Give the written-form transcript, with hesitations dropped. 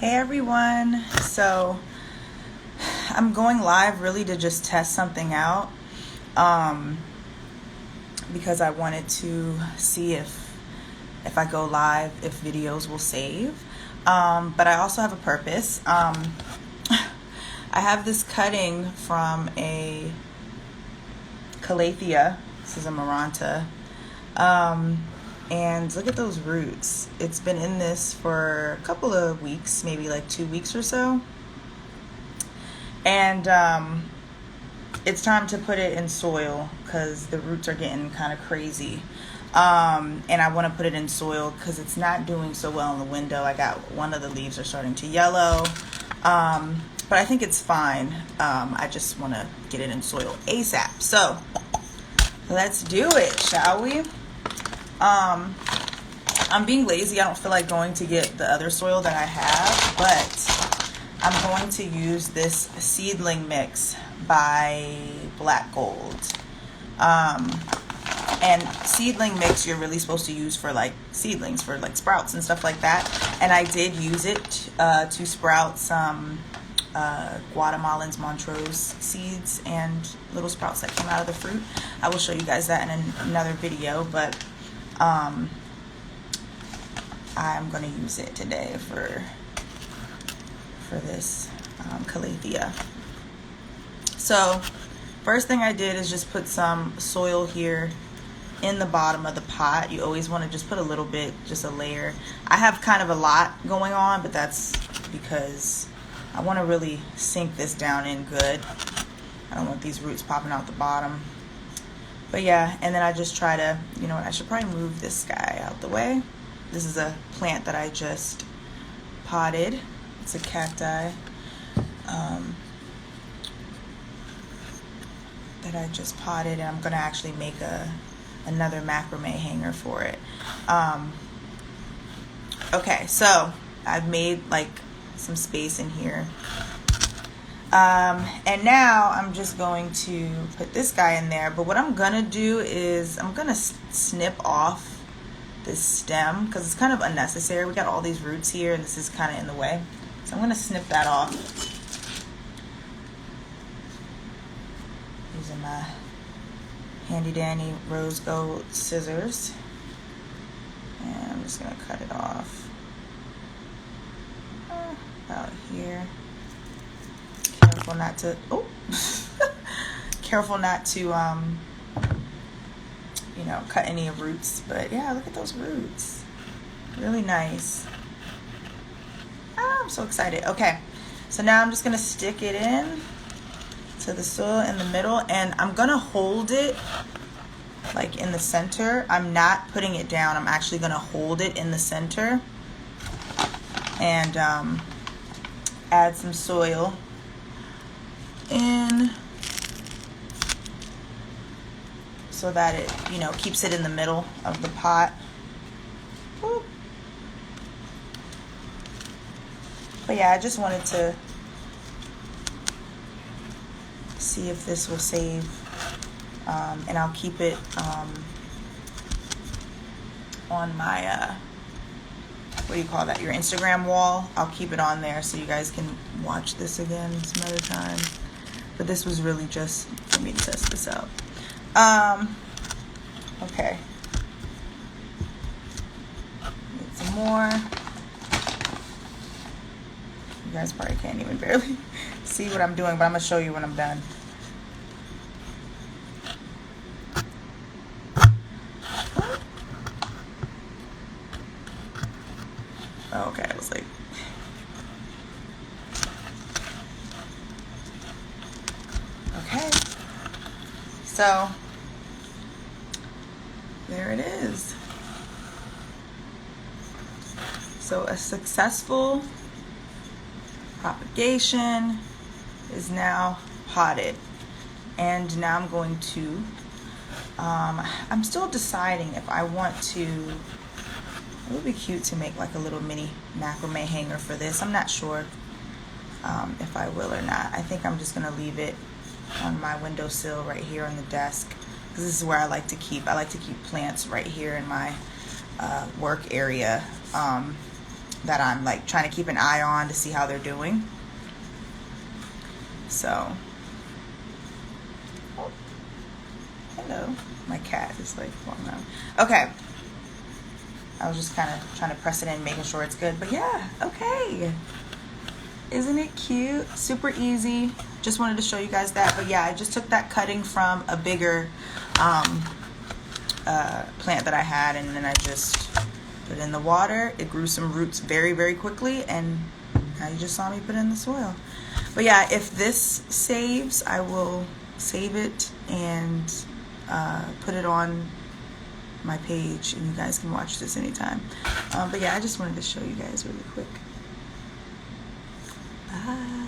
Hey everyone, so I'm going live really to just test something out because I wanted to see if I go live, if videos will save, but I also have a purpose. I have this cutting from a Calathea. This is a Maranta. And look at those roots. It's been in this for a couple of weeks, maybe like 2 weeks or so. And it's time to put it in soil because the roots are getting kind of crazy. And I want to put it in soil because it's not doing so well in the window. I got one of the leaves are starting to yellow. But I think it's fine. I just want to get it in soil ASAP. So let's do it, shall we? I'm being lazy. I don't feel like going to get the other soil that I have, but I'm going to use this seedling mix by Black Gold. And seedling mix you're really supposed to use for like seedlings, for like sprouts and stuff like that. And I did use it to sprout some Guatemalans Montrose seeds and little sprouts that came out of the fruit. I will show you guys that in another video, but I'm going to use it today for this Calathea. So first thing I did is just put some soil here in the bottom of the pot. You always want to just put a little bit, just a layer. I have kind of a lot going on, but that's because I want to really sink this down in good. I don't want these roots popping out the bottom. But yeah, and then I just try to, you know what, I should probably move this guy out the way. This is a plant that I just potted. It's a cacti that I just potted, and I'm gonna actually make another macrame hanger for it. Okay, so I've made like some space in here. And now I'm just going to put this guy in there. But what I'm going to do is I'm going to snip off this stem because it's kind of unnecessary. We got all these roots here and this is kind of in the way. So I'm going to snip that off using my handy dandy rose gold scissors. And I'm just going to cut it off about here. Careful not to, careful not to, you know, cut any roots. But yeah, look at those roots. Really nice. I'm so excited. Okay, so now I'm just going to stick it in to the soil in the middle. And I'm going to hold it like in the center. I'm not putting it down. I'm actually going to hold it in the center. And add some soil in so that it, you know, keeps it in the middle of the pot. Whoop. But yeah, I just wanted to see if this will save, and I'll keep it on my what do you call that, your Instagram wall. I'll keep it on there so you guys can watch this again some other time. But this was really just for me to test this out. Okay. Need some more. You guys probably can't even barely see what I'm doing, but I'm going to show you when I'm done. Oh, okay, I was like... Okay, so there it is. So a successful propagation is now potted, and now I'm going to I'm still deciding if I want to. It would be cute to make like a little mini macrame hanger for this. I'm not sure if I will or not. I think I'm just gonna leave it on my windowsill right here on the desk because this is where I like to keep plants right here in my work area. that I'm like trying to keep an eye on to see how they're doing. So, oh, hello, my cat is like walking around. Okay, I was just kind of trying to press it in, making sure it's good. But yeah, okay. Isn't it cute? Super easy. Just wanted to show you guys that. But yeah, I just took that cutting from a bigger plant that I had, and then I just put it in the water. It grew some roots very, very quickly, and now you just saw me put it in the soil. But yeah, if this saves, I will save it and put it on my page, and you guys can watch this anytime. But yeah, I just wanted to show you guys really quick. Bye.